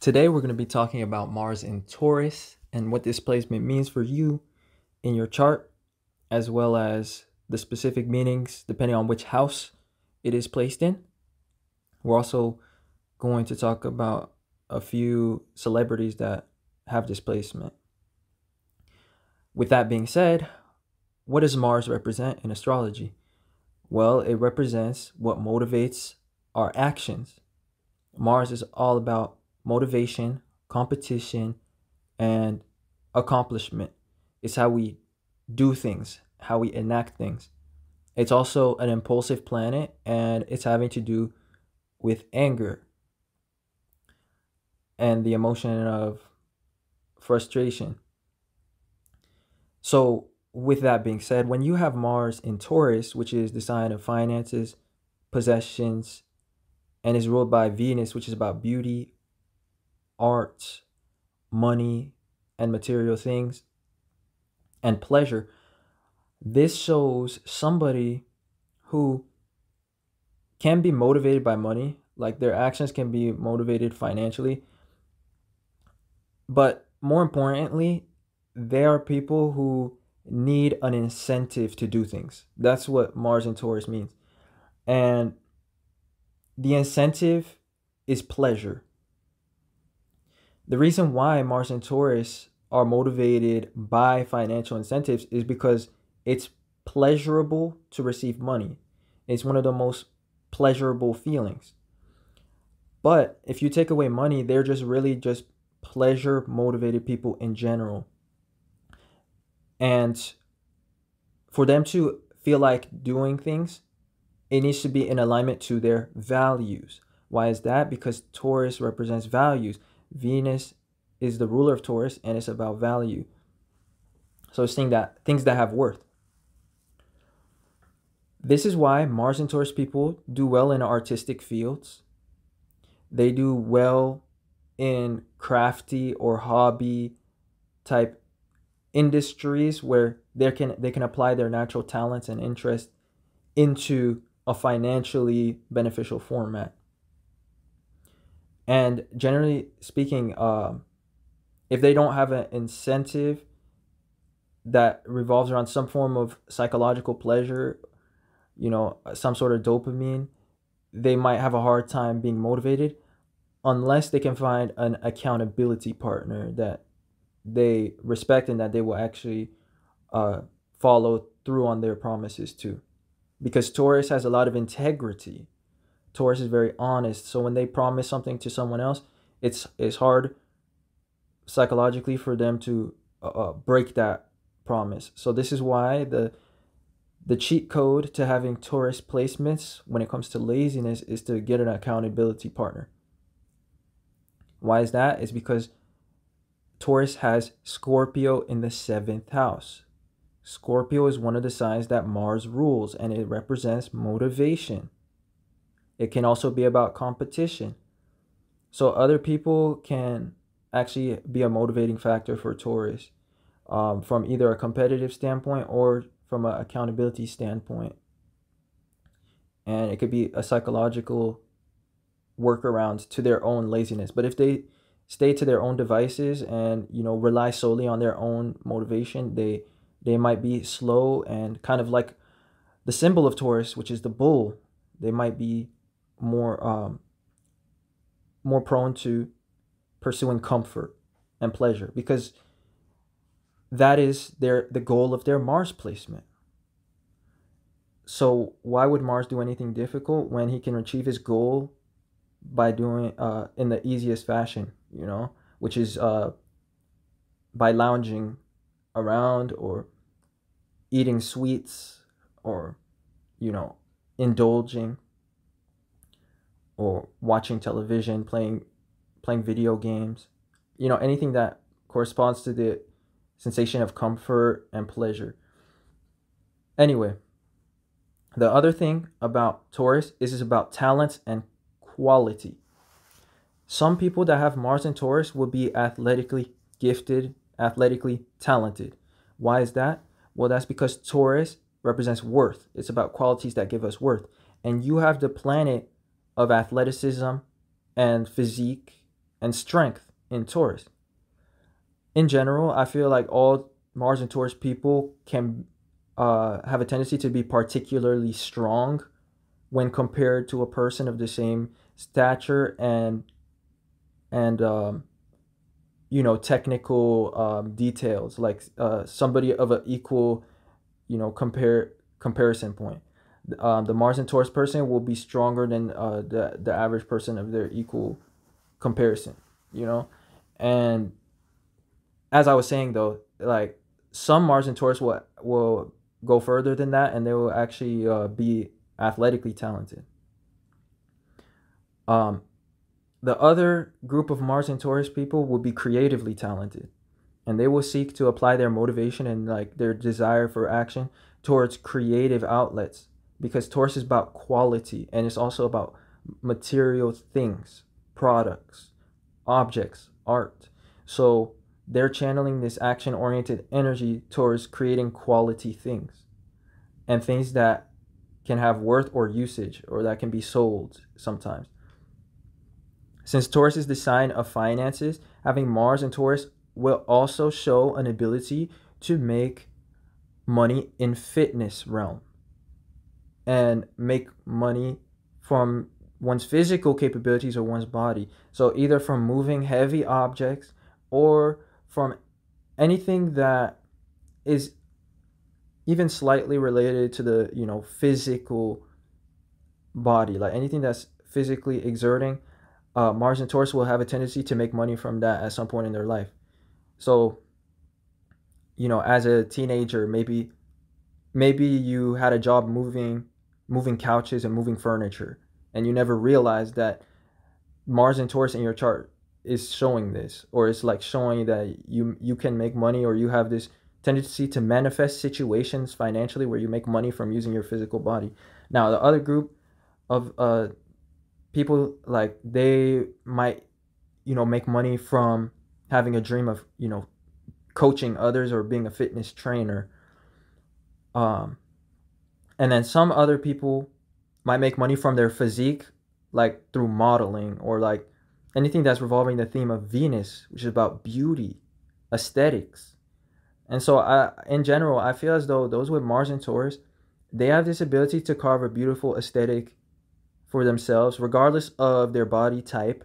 Today, we're going to be talking about Mars in Taurus and what this placement means for you in your chart, as well as the specific meanings depending on which house it is placed in. We're also going to talk about a few celebrities that have this placement. With that being said, what does Mars represent in astrology? Well, it represents what motivates our actions. Mars is all about motivation, competition, and accomplishment. It's how we do things, how we enact things. It's also an impulsive planet, and it's having to do with anger and the emotion of frustration. So, with that being said, when you have Mars in Taurus, which is the sign of finances, possessions, and is ruled by Venus, which is about beauty, art, money, and material things, and pleasure, this shows somebody who can be motivated by money, like their actions can be motivated financially, but more importantly, they are people who need an incentive to do things. That's what Mars in Taurus means. And the incentive is pleasure. The reason why Mars and Taurus are motivated by financial incentives is because it's pleasurable to receive money. It's one of the most pleasurable feelings. But if you take away money, they're just really just pleasure motivated people in general. And for them to feel like doing things, it needs to be in alignment to their values. Why is that? Because Taurus represents values. Venus is the ruler of Taurus, and it's about value. So it's things that have worth. This is why Mars and Taurus people do well in artistic fields. They do well in crafty or hobby type industries where they can apply their natural talents and interests into a financially beneficial format. And generally speaking, if they don't have an incentive that revolves around some form of psychological pleasure, some sort of dopamine, they might have a hard time being motivated unless they can find an accountability partner that they respect and that they will actually follow through on their promises too. Because Taurus has a lot of integrity. Taurus is very honest. So when they promise something to someone else, it's hard psychologically for them to break that promise. So this is why the cheat code to having Taurus placements when it comes to laziness is to get an accountability partner. Why is that? It's because Taurus has Scorpio in the 7th house. Scorpio is one of the signs that Mars rules, and it represents motivation. It can also be about competition. So other people can actually be a motivating factor for Taurus from either a competitive standpoint or from an accountability standpoint. And it could be a psychological workaround to their own laziness. But if they stay to their own devices and rely solely on their own motivation, they might be slow and kind of like the symbol of Taurus, which is the bull. They might be more prone to pursuing comfort and pleasure because that is the goal of their Mars placement. So why would Mars do anything difficult when he can achieve his goal by doing in the easiest fashion, which is by lounging around or eating sweets or indulging or watching television, playing video games, anything that corresponds to the sensation of comfort and pleasure. Anyway, the other thing about Taurus is about talents and quality. Some people that have Mars and Taurus will be athletically gifted, athletically talented. Why is that? Well, that's because Taurus represents worth. It's about qualities that give us worth. And you have the planet of athleticism and physique and strength in Taurus. In general, I feel like all Mars and Taurus people can have a tendency to be particularly strong when compared to a person of the same stature and technical details, like somebody of an equal comparison point. The Mars and Taurus person will be stronger than the average person of their equal comparison, and as I was saying though, like some Mars and Taurus will go further than that, and they will actually be athletically talented. Um, the other group of Mars and Taurus people will be creatively talented, and they will seek to apply their motivation and like their desire for action towards creative outlets, because Taurus is about quality and it's also about material things, products, objects, art. So they're channeling this action oriented energy towards creating quality things and things that can have worth or usage or that can be sold sometimes. Since Taurus is the sign of finances, having Mars in Taurus will also show an ability to make money in fitness realm and make money from one's physical capabilities or one's body. So either from moving heavy objects or from anything that is even slightly related to the physical body, like anything that's physically exerting. Mars and Taurus will have a tendency to make money from that at some point in their life. So as a teenager, maybe you had a job moving couches and moving furniture, and you never realized that Mars and Taurus in your chart is showing this, or it's like showing that you can make money, or you have this tendency to manifest situations financially where you make money from using your physical body. Now, the other group of people, like they might make money from having a dream of coaching others or being a fitness trainer. And then some other people might make money from their physique, like through modeling or like anything that's revolving the theme of Venus, which is about beauty, aesthetics. And so in general, I feel as though those with Mars and Taurus, they have this ability to carve a beautiful aesthetic for themselves, regardless of their body type.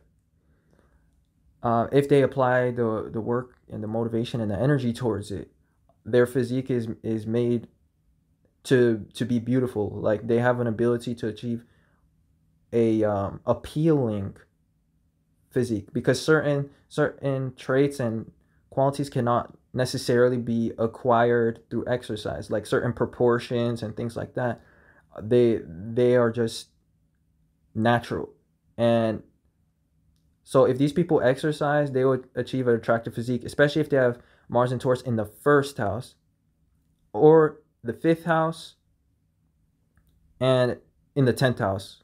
If they apply the work and the motivation and the energy towards it, their physique is made to be beautiful. Like they have an ability to achieve a appealing physique, because certain traits and qualities cannot necessarily be acquired through exercise, like certain proportions and things like that. They are just natural. And so if these people exercise, they would achieve an attractive physique, especially if they have Mars and Taurus in the first house or the fifth house and in the 10th house,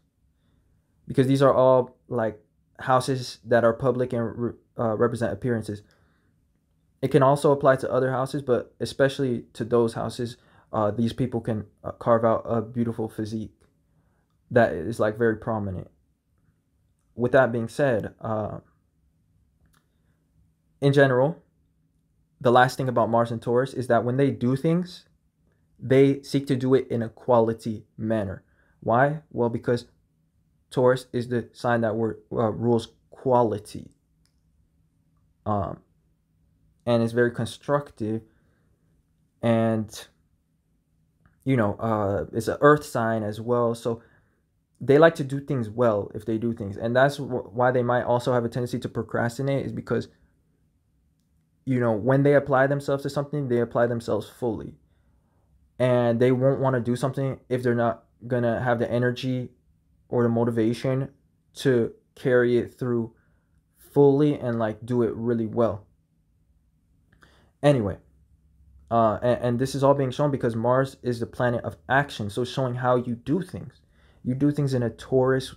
because these are all like houses that are public and represent appearances. It can also apply to other houses, but especially to those houses, these people can carve out a beautiful physique that is like very prominent. With that being said, in general, the last thing about Mars and Taurus is that when they do things, they seek to do it in a quality manner. Why? Well, because Taurus is the sign that rules quality, and is very constructive, and it's an earth sign as well. So they like to do things well if they do things, and that's why they might also have a tendency to procrastinate, is because when they apply themselves to something, they apply themselves fully, and they won't want to do something if they're not gonna have the energy or the motivation to carry it through fully and like do it really well. Anyway, and this is all being shown because Mars is the planet of action, so showing how you do things. You do things in a Taurus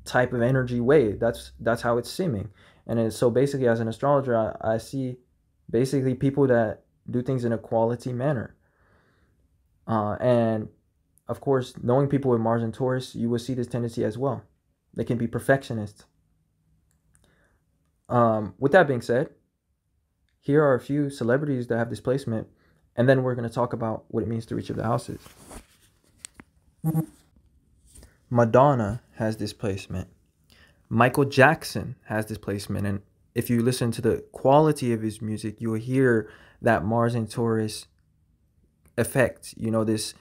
type of energy way. That's how it's seeming. And so basically, as an astrologer, I see basically people that do things in a quality manner. And of course, knowing people with Mars and Taurus, you will see this tendency as well. They can be perfectionists. With that being said, here are a few celebrities that have this placement, and then we're going to talk about what it means to each of the houses. Madonna has this placement. Michael Jackson has this placement, and if you listen to the quality of his music, you will hear that Mars and Taurus effect. You know, this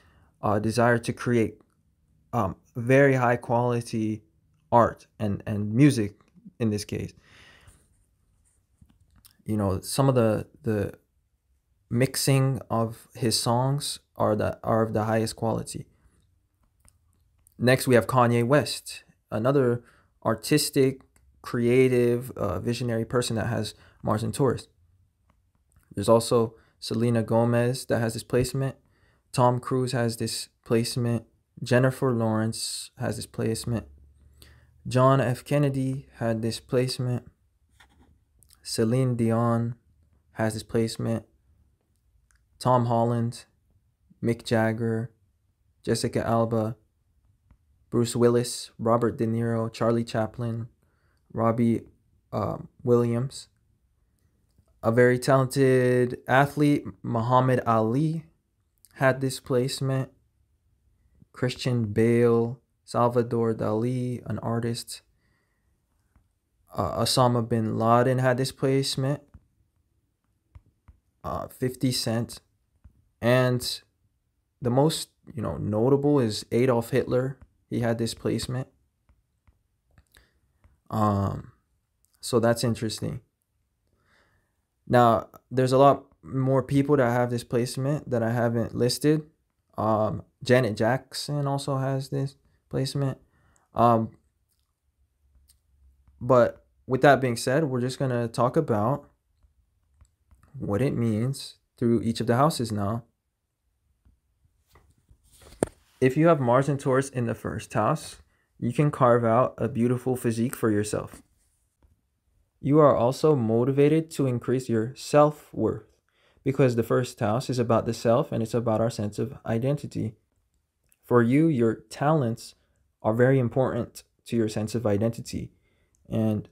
desire to create very high quality art and music in this case. You know, some of the mixing of his songs are of the highest quality. Next, we have Kanye West, another artistic, creative, visionary person that has Mars and Taurus. There's also Selena Gomez that has this placement. Tom Cruise has this placement. Jennifer Lawrence has this placement. John F. Kennedy had this placement. Celine Dion has this placement. Tom Holland, Mick Jagger, Jessica Alba, Bruce Willis, Robert De Niro, Charlie Chaplin, Robbie Williams. A very talented athlete, Muhammad Ali, had this placement. Christian Bale, Salvador Dali, an artist. Osama bin Laden had this placement. 50 Cent. And the most, notable is Adolf Hitler. He had this placement. So that's interesting. Now, there's a lot more people that have this placement that I haven't listed. Janet Jackson also has this placement. But with that being said, we're just going to talk about what it means through each of the houses now. If you have Mars and Taurus in the first house, you can carve out a beautiful physique for yourself. You are also motivated to increase your self-worth because the first house is about the self and it's about our sense of identity. For you, your talents are very important to your sense of identity, and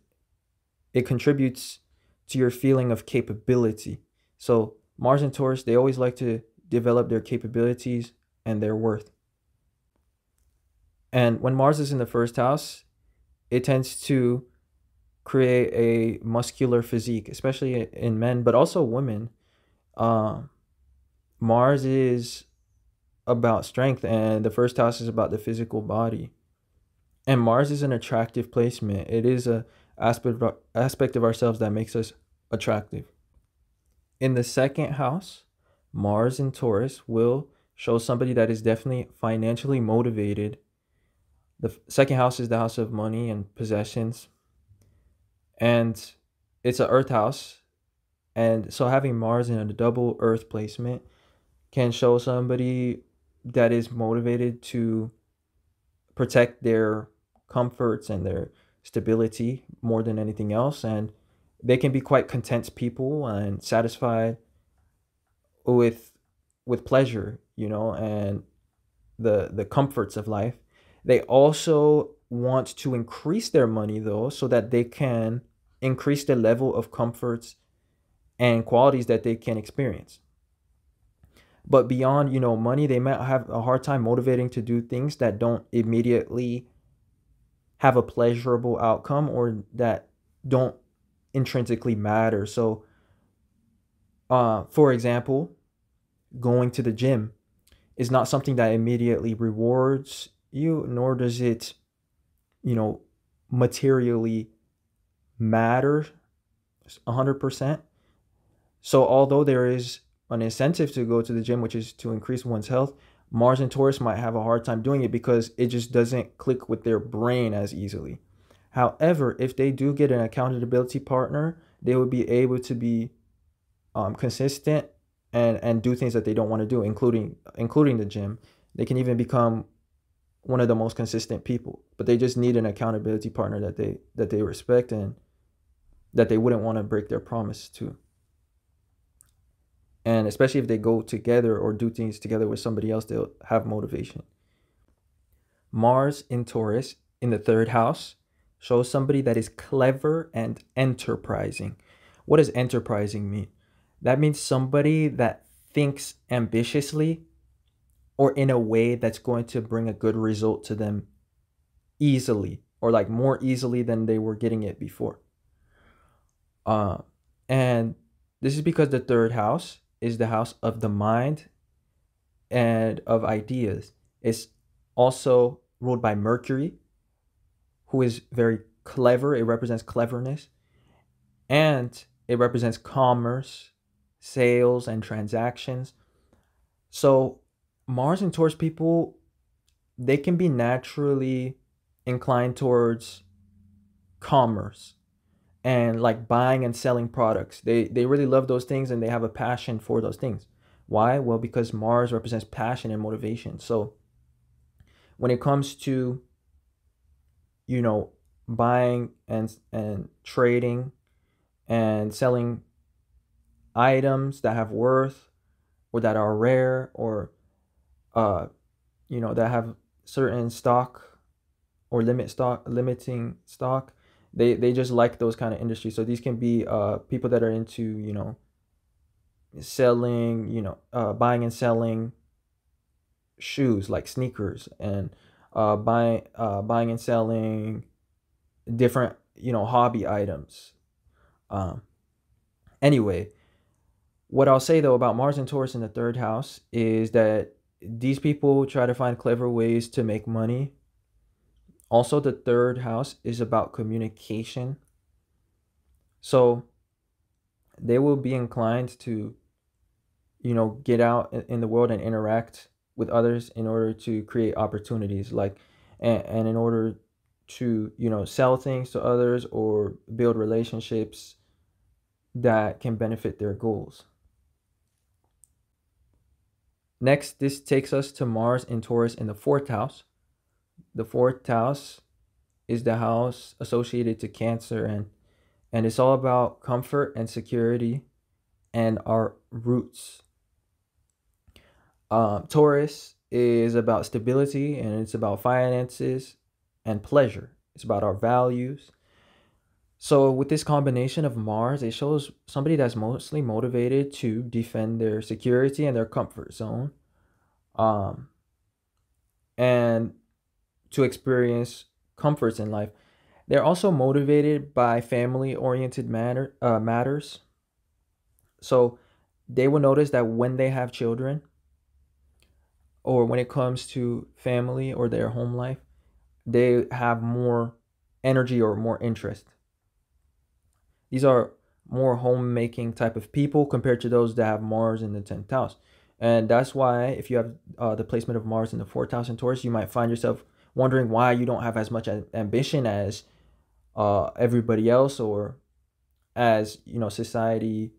it contributes to your feeling of capability. So Mars and Taurus, they always like to develop their capabilities and their worth. And when Mars is in the first house, it tends to create a muscular physique, especially in men, but also women. Mars is about strength, and the first house is about the physical body. And Mars is an attractive placement. It is a aspect of ourselves that makes us attractive. In the second house, Mars in Taurus will show somebody that is definitely financially motivated. The second house is the house of money and possessions. And it's an earth house. And so having Mars in a double earth placement can show somebody that is motivated to protect their comforts and their stability more than anything else. And they can be quite content people and satisfied with pleasure, and the comforts of life. They also want to increase their money though, so that they can increase the level of comforts and qualities that they can experience. But beyond, money, they might have a hard time motivating to do things that don't immediately have a pleasurable outcome or that don't intrinsically matter. So, for example, going to the gym is not something that immediately rewards you, nor does it, materially matter 100%. So although there is an incentive to go to the gym, which is to increase one's health, Mars and Taurus might have a hard time doing it because it just doesn't click with their brain as easily. However, if they do get an accountability partner, they will be able to be consistent and do things that they don't want to do, including the gym. They can even become one of the most consistent people, but they just need an accountability partner that they respect and that they wouldn't want to break their promise to. And especially if they go together or do things together with somebody else, they'll have motivation. Mars in Taurus in the third house shows somebody that is clever and enterprising. What does enterprising mean? That means somebody that thinks ambitiously or in a way that's going to bring a good result to them easily, or like more easily than they were getting it before. Uh, and this is because the third house is the house of the mind and of ideas. It's also ruled by Mercury, who is very clever. It represents cleverness, and it represents commerce, sales, and transactions. So Mars and Taurus people, they can be naturally inclined towards commerce and like buying and selling products. They really love those things and they have a passion for those things. Why? Well, because Mars represents passion and motivation. So when it comes to, you know, buying and trading and selling items that have worth or that are rare, or uh that have certain stock or limiting stock, they just like those kind of industries. So these can be people that are into, selling, buying and selling shoes like sneakers, and buying and selling different, hobby items. um anyway, what I'll say though about Mars and Taurus in the third house is that these people try to find clever ways to make money. Also, the third house is about communication. So they will be inclined to, get out in the world and interact with others in order to create opportunities, like, and in order to, sell things to others or build relationships that can benefit their goals. Next, this takes us to Mars and Taurus in the fourth house. The fourth house is the house associated to Cancer, and it's all about comfort and security and our roots. Taurus is about stability, and it's about finances and pleasure. It's about our values. So with this combination of Mars, it shows somebody that's mostly motivated to defend their security and their comfort zone, um, and to experience comforts in life. They're also motivated by family-oriented matters. So they will notice that when they have children, or when it comes to family or their home life, they have more energy or more interest. These are more homemaking type of people compared to those that have Mars in the 10th house. And that's why if you have the placement of Mars in the 4th house in Taurus, you might find yourself wondering why you don't have as much ambition as everybody else, or as, society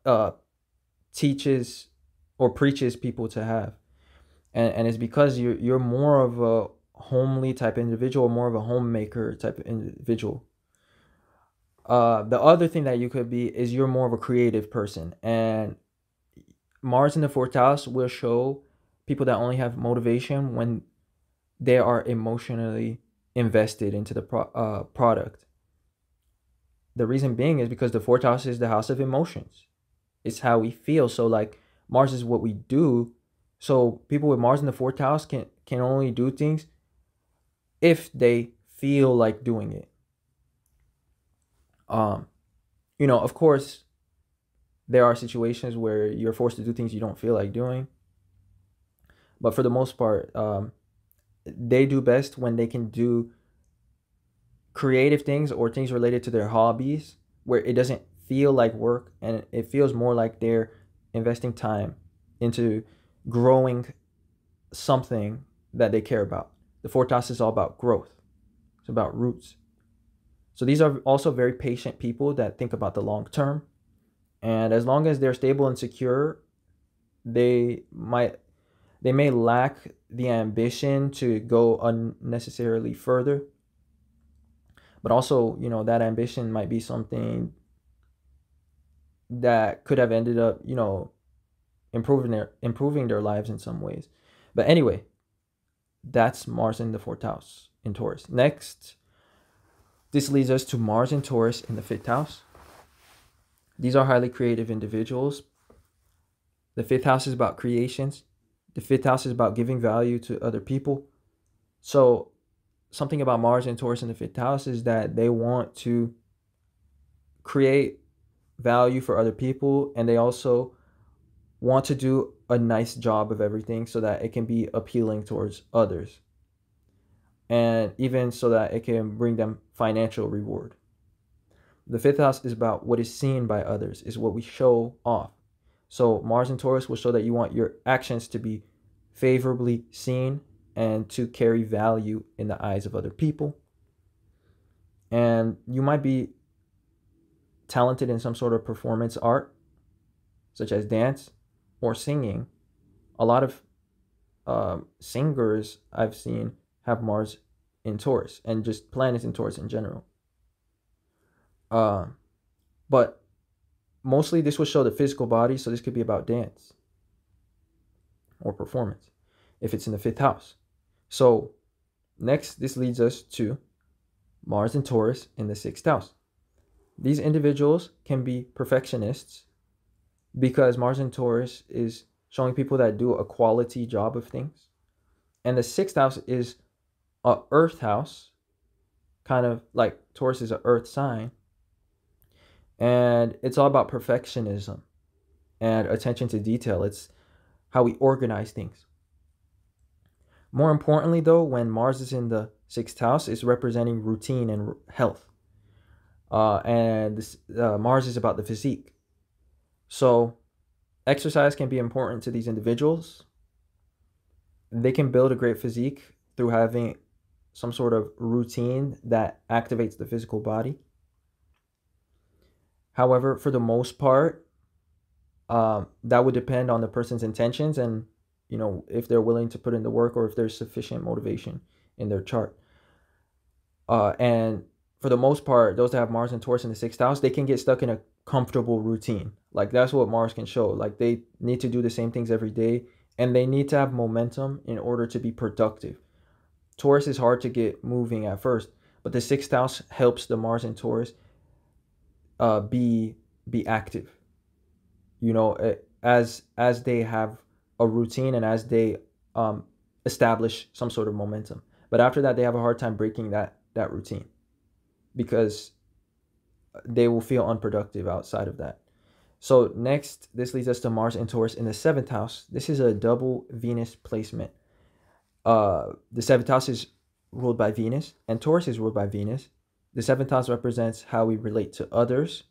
uh, teaches or preaches people to have. And it's because you're more of a homely type individual, more of a homemaker type of individual. The other thing that you could be is you're more of a creative person, and Mars in the 4th house will show people that only have motivation when they are emotionally invested into the product. The reason being is because the 4th house is the house of emotions. It's how we feel. So like Mars is what we do. So people with Mars in the 4th house can only do things if they feel like doing it. Of course, there are situations where you're forced to do things you don't feel like doing. But for the most part, they do best when they can do creative things or things related to their hobbies, where it doesn't feel like work and it feels more like they're investing time into growing something that they care about. The 4th house is all about growth. It's about roots. So these are also very patient people that think about the long term. And as long as they're stable and secure, they may lack the ambition to go unnecessarily further. But also, that ambition might be something that could have ended up, improving their lives in some ways. But anyway, that's Mars in the 4th house in Taurus. Next, This leads us to Mars and Taurus in the fifth house. These are highly creative individuals. The fifth house is about creations. The fifth house is about giving value to other people. So something about Mars and Taurus in the fifth house is that they want to create value for other people, and they also want to do a nice job of everything so that it can be appealing towards others, and even so that it can bring them financial reward. The fifth house is about what is seen by others, is what we show off. So Mars and Taurus will show that you want your actions to be favorably seen and to carry value in the eyes of other people. And you might be talented in some sort of performance art, such as dance or singing. A lot of singers I've seen have Mars in Taurus, and just planets in Taurus in general. But mostly this will show the physical body, so this could be about dance or performance if it's in the fifth house. So next, this leads us to Mars and Taurus in the sixth house. These individuals can be perfectionists because Mars and Taurus is showing people that do a quality job of things. And the sixth house is a earth house, kind of like Taurus is an earth sign. And it's all about perfectionism and attention to detail. It's how we organize things. More importantly, though, when Mars is in the sixth house, it's representing routine and health. And this, Mars is about the physique. So exercise can be important to these individuals. They can build a great physique through having some sort of routine that activates the physical body. However, for the most part, that would depend on the person's intentions and, you know, if they're willing to put in the work or if there's sufficient motivation in their chart. And for the most part, those that have Mars and Taurus in the sixth house, they can get stuck in a comfortable routine. Like, that's what Mars can show. Like, they need to do the same things every day, and they need to have momentum in order to be productive. Taurus is hard to get moving at first, but the sixth house helps the Mars and Taurus be active. You know, as they have a routine and as they establish some sort of momentum. But after that, they have a hard time breaking that routine because they will feel unproductive outside of that. So next, this leads us to Mars and Taurus in the seventh house. This is a double Venus placement. The seventh house is ruled by Venus and Taurus is ruled by Venus. The seventh house represents how we relate to others.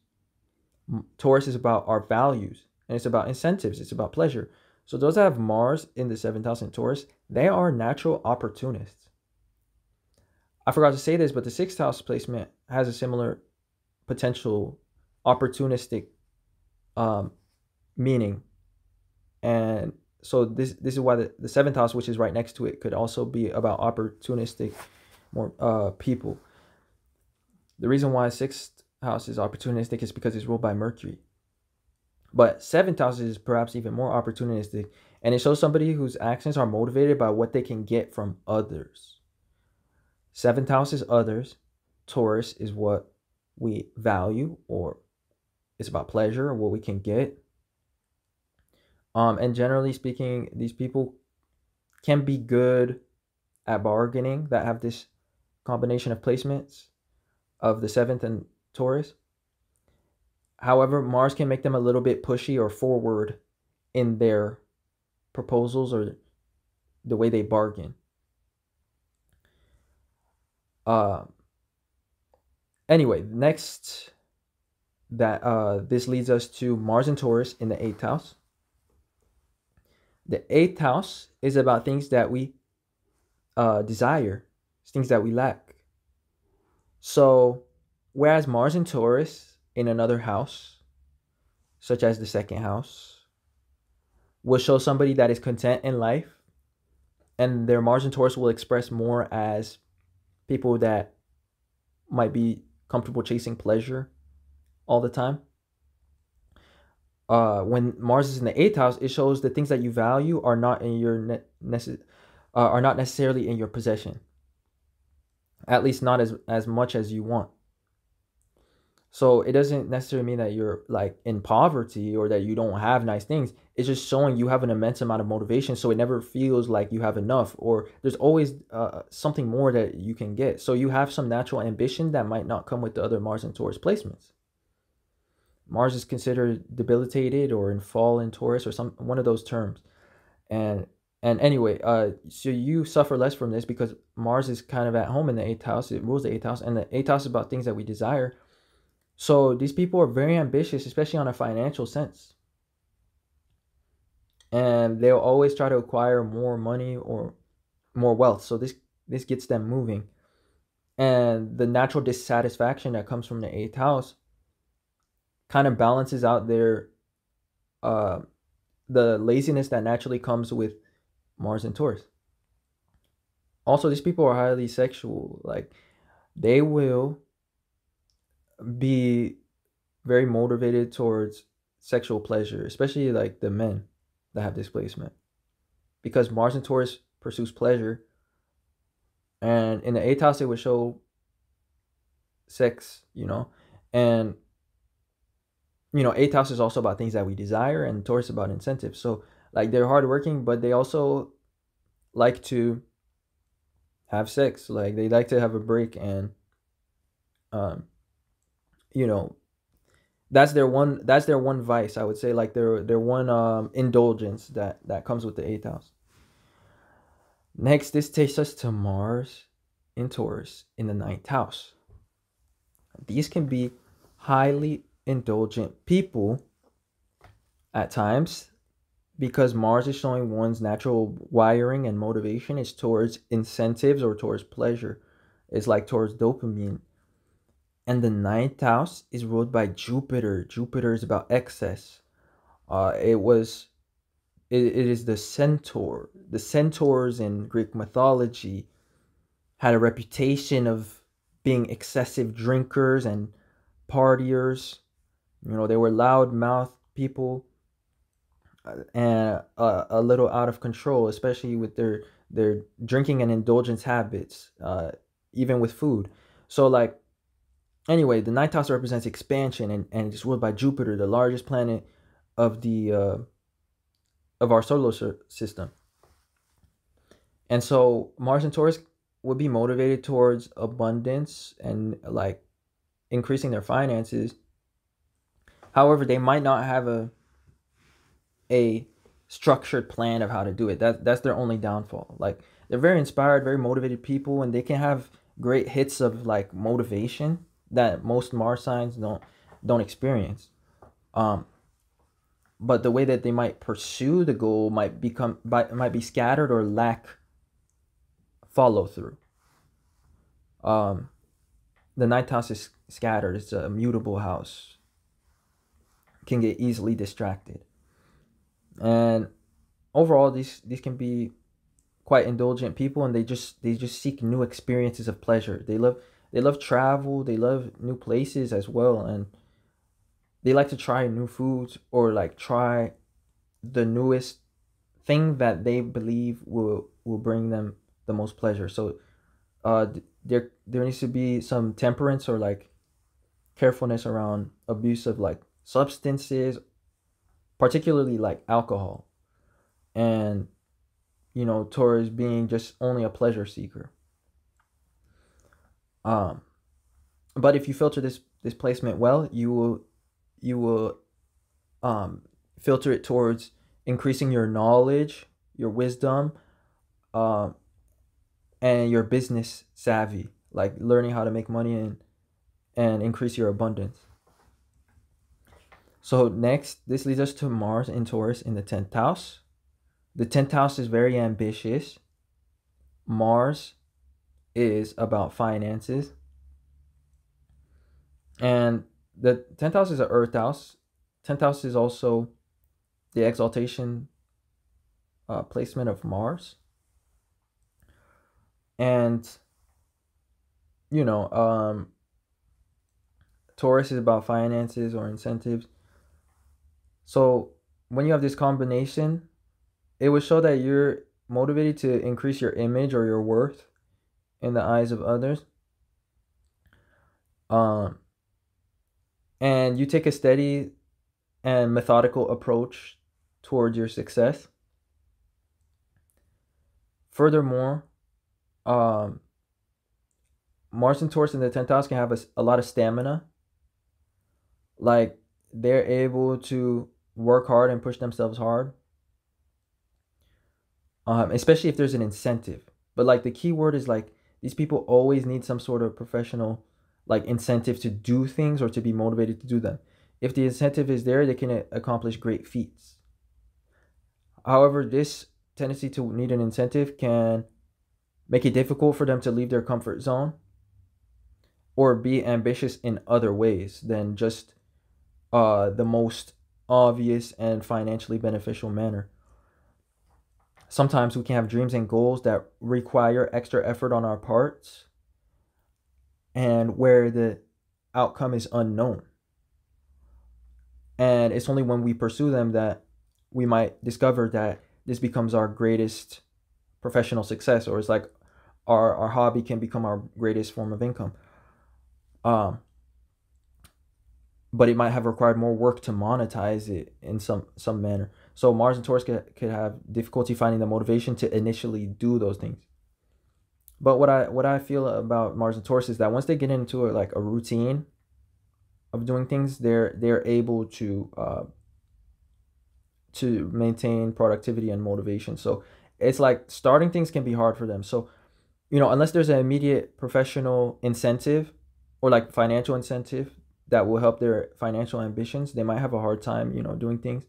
Taurus is about our values, and it's about incentives. It's about pleasure. So those that have Mars in the seventh house in Taurus, they are natural opportunists. I forgot to say this, but the sixth house placement has a similar potential opportunistic meaning. And so this is why the seventh house, which is right next to it, could also be about opportunistic more people. The reason why sixth house is opportunistic is because it's ruled by Mercury. But seventh house is perhaps even more opportunistic, and it shows somebody whose actions are motivated by what they can get from others. Seventh house is others. Taurus is what we value, or it's about pleasure or what we can get. And generally speaking, these people can be good at bargaining that have this combination of placements of the seventh and Taurus. However, Mars can make them a little bit pushy or forward in their proposals or the way they bargain. Anyway, next, this leads us to Mars and Taurus in the eighth house. The eighth house is about things that we desire, things that we lack. So, whereas Mars and Taurus in another house, such as the second house, will show somebody that is content in life, and their Mars and Taurus will express more as people that might be comfortable chasing pleasure all the time. When Mars is in the eighth house, it shows the things that you value are not in your are not necessarily in your possession. at least not as much as you want. So it doesn't necessarily mean that you're like in poverty or that you don't have nice things. It's just showing you have an immense amount of motivation, so it never feels like you have enough, or there's always something more that you can get. So you have some natural ambition that might not come with the other Mars and Taurus placements. Mars is considered debilitated or in fall in Taurus or some one of those terms. And anyway, so you suffer less from this because Mars is kind of at home in the eighth house. It rules the eighth house, and the eighth house is about things that we desire. So these people are very ambitious, especially on a financial sense. And they'll always try to acquire more money or more wealth. So this gets them moving. And the natural dissatisfaction that comes from the eighth house kind of balances out uh the laziness that naturally comes with Mars and Taurus. Also, these people are highly sexual. Like they will be very motivated towards sexual pleasure, especially like the men that have displacement, because Mars and Taurus pursues pleasure, and in the eighth house it would show sex, and eighth house is also about things that we desire, and Taurus about incentives. So like they're hardworking, but they also like to have sex. Like they like to have a break, and um, you know, that's their one vice, I would say, like their one indulgence that comes with the eighth house. Next, this takes us to Mars in Taurus in the ninth house. These can be highly indulgent people at times because Mars is showing one's natural wiring and motivation is towards incentives or towards pleasure. It's like towards dopamine. And the ninth house is ruled by Jupiter. Jupiter is about excess. It is the centaur. The centaurs in Greek mythology had a reputation of being excessive drinkers and partiers. They were loud mouthed people, and a little out of control, especially with their drinking and indulgence habits, even with food. So like anyway, the ninth house represents expansion, and it's ruled by Jupiter, the largest planet of the of our solar system. And so Mars and Taurus would be motivated towards abundance and like increasing their finances. However, they might not have a structured plan of how to do it. That's their only downfall. Like they're very inspired, very motivated people, and they can have great hits of like motivation that most Mars signs don't experience. Um, but the way that they might pursue the goal might be scattered or lack follow through. Um, the ninth house is scattered. It's a mutable house. Can get easily distracted, and overall, these can be quite indulgent people, and they just seek new experiences of pleasure. They love travel. They love new places as well, and they like to try new foods or like try the newest thing that they believe will bring them the most pleasure. So there needs to be some temperance or like carefulness around abuse of like substances, particularly like alcohol, and Taurus being just only a pleasure seeker. um but if you filter this placement well, you will um filter it towards increasing your knowledge, your wisdom, um and your business savvy, like learning how to make money and increase your abundance. So next, this leads us to Mars in Taurus in the 10th house. The 10th house is very ambitious. Mars is about finances. And the 10th house is an earth house. 10th house is also the exaltation placement of Mars. And, you know, um, Taurus is about finances or incentives. So when you have this combination, it would show that you're motivated to increase your image or your worth in the eyes of others. Um, and you take a steady and methodical approach towards your success. Furthermore, um, Mars and Taurus in the 10th house can have a lot of stamina. Like, they're able to work hard and push themselves hard, especially if there's an incentive. But like the key word is like these people always need some sort of professional like incentive to do things or to be motivated to do them. If the incentive is there, they can accomplish great feats. However, this tendency to need an incentive can make it difficult for them to leave their comfort zone or be ambitious in other ways than just the most obvious and financially beneficial manner. Sometimes we can have dreams and goals that require extra effort on our parts and where the outcome is unknown. And it's only when we pursue them that we might discover that this becomes our greatest professional success, or it's like our hobby can become our greatest form of income. But it might have required more work to monetize it in some manner. So Mars and Taurus could have difficulty finding the motivation to initially do those things. But what I feel about Mars and Taurus is that once they get into like a routine of doing things, they're able to maintain productivity and motivation. So it's like starting things can be hard for them. So, unless there's an immediate professional incentive or like financial incentive that will help their financial ambitions, they might have a hard time, doing things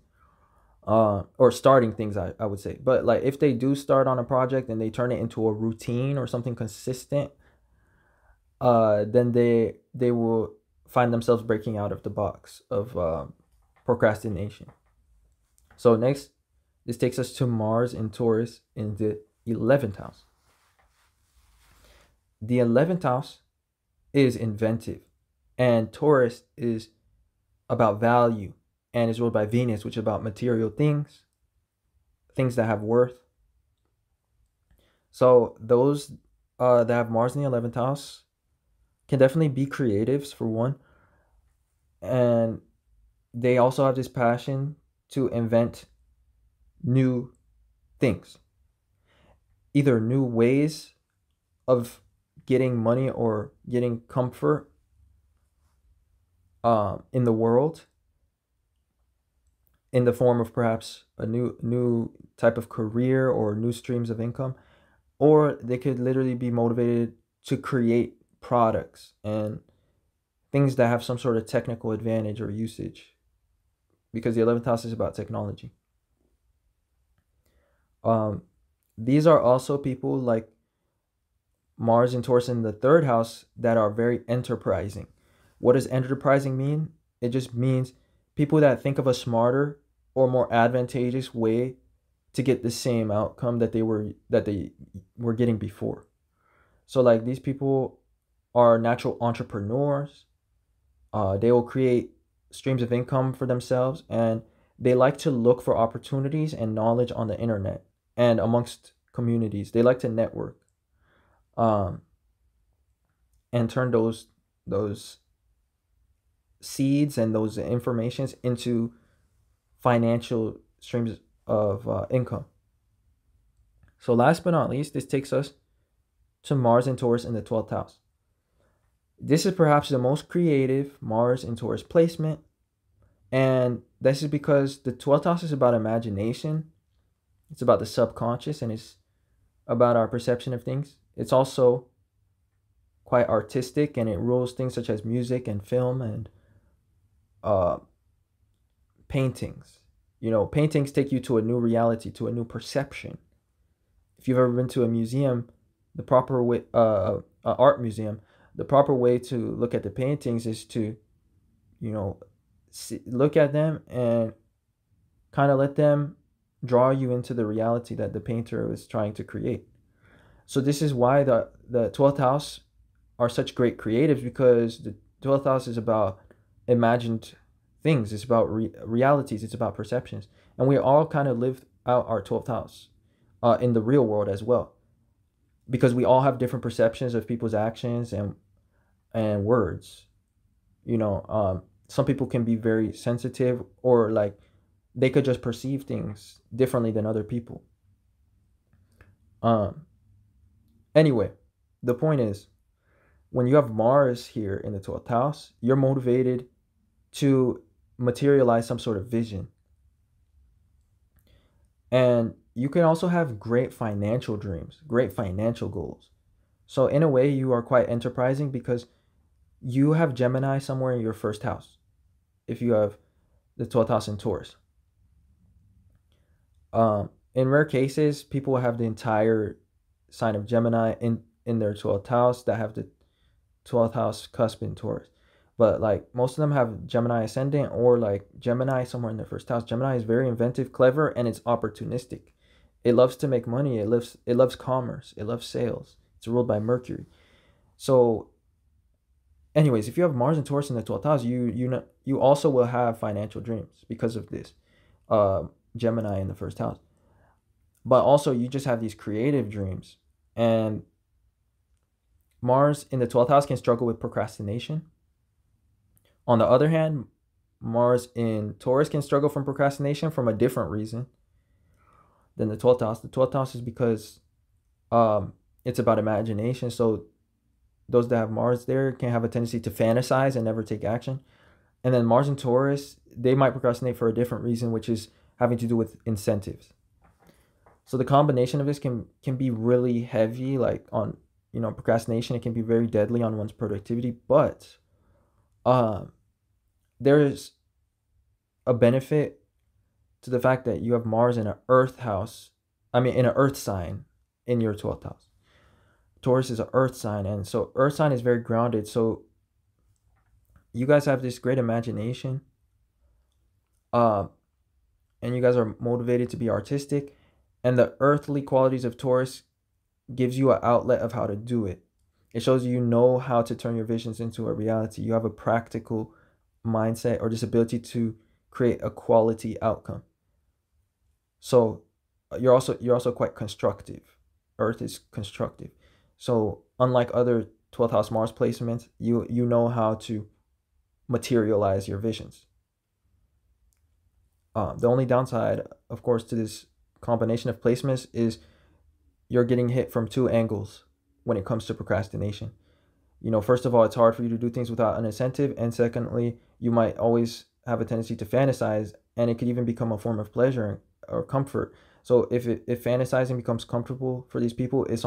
or starting things, I would say. But like if they do start on a project and they turn it into a routine or something consistent, then they will find themselves breaking out of the box of procrastination. So next, this takes us to Mars in Taurus in the 11th house. The 11th house is inventive, and Taurus is about value and is ruled by Venus, which is about material things, things that have worth. So those that have Mars in the 11th house can definitely be creatives for one, and they also have this passion to invent new things, either new ways of getting money or getting comfort in the world, in the form of perhaps a new type of career or new streams of income, or they could literally be motivated to create products and things that have some sort of technical advantage or usage, because the 11th house is about technology. These are also people like Mars and Taurus in the 3rd house that are very enterprising. What does enterprising mean? It just means people that think of a smarter or more advantageous way to get the same outcome that they were getting before. So like these people are natural entrepreneurs. They will create streams of income for themselves, and they like to look for opportunities and knowledge on the internet and amongst communities. They like to network, and turn those seeds and those informations into financial streams of income. So last but not least, this takes us to Mars and Taurus in the 12th house. This is perhaps the most creative Mars and Taurus placement, and this is because the 12th house is about imagination. It's about the subconscious, and it's about our perception of things. It's also quite artistic, and it rules things such as music and film and paintings. Paintings take you to a new reality, to a new perception. If you've ever been to a museum, the proper way, art museum, the proper way to look at the paintings is to, look at them and kind of let them draw you into the reality that the painter was trying to create. So this is why the 12th house are such great creatives, because the 12th house is about imagined things. It's about realities. It's about perceptions. And we all kind of live out our 12th house in the real world as well, because we all have different perceptions of people's actions and words. Some people can be very sensitive, or like they could just perceive things differently than other people. Um, anyway, the point is, when you have Mars here in the 12th house, you're motivated to materialize some sort of vision. And you can also have great financial dreams, great financial goals. So, in a way, you are quite enterprising because you have Gemini somewhere in your first house. If you have the 12th house in Taurus, in rare cases, people will have the entire sign of Gemini in their 12th house that have the 12th house cusp in Taurus. But like most of them have Gemini ascendant or like Gemini somewhere in their first house. Gemini is very inventive, clever, and it's opportunistic. It loves to make money. It loves commerce. It loves sales. It's ruled by Mercury. So, anyways, if you have Mars and Taurus in the 12th house, you also will have financial dreams because of this Gemini in the first house. But also, you just have these creative dreams, and Mars in the 12th house can struggle with procrastination. On the other hand, Mars in Taurus can struggle from procrastination from a different reason than the 12th house. The 12th house is because it's about imagination. So those that have Mars there can have a tendency to fantasize and never take action. And then Mars in Taurus, they might procrastinate for a different reason, which is having to do with incentives. So the combination of this can be really heavy, like on procrastination. It can be very deadly on one's productivity, but there's a benefit to the fact that you have Mars in an Earth house. I mean, in an Earth sign in your 12th house. Taurus is an Earth sign, and so Earth sign is very grounded. So you guys have this great imagination, and you guys are motivated to be artistic, and the earthly qualities of Taurus gives you an outlet of how to do it. It shows you know how to turn your visions into a reality. You have a practical mindset or this ability to create a quality outcome. So you're also quite constructive. Earth is constructive. So unlike other 12th house Mars placements, you know how to materialize your visions. The only downside, of course, to this combination of placements is you're getting hit from two angles when it comes to procrastination. First of all, it's hard for you to do things without an incentive, and secondly, you might always have a tendency to fantasize, and it could even become a form of pleasure or comfort. So if fantasizing becomes comfortable for these people, it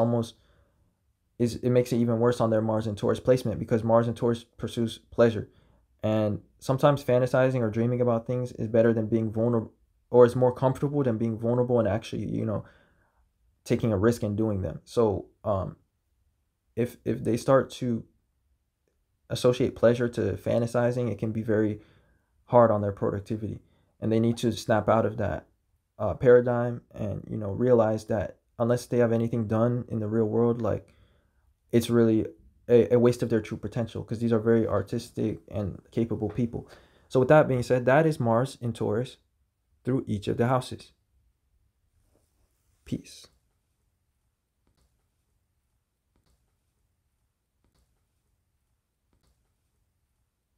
makes it even worse on their Mars and Taurus placement, because Mars and Taurus pursues pleasure, and sometimes fantasizing or dreaming about things is better than being vulnerable, or is more comfortable than being vulnerable and actually taking a risk in doing them. So if they start to associate pleasure to fantasizing, it can be very hard on their productivity, and they need to snap out of that paradigm and realize that unless they have anything done in the real world, like it's really a waste of their true potential, because these are very artistic and capable people. So with that being said, that is Mars in Taurus through each of the houses. Peace.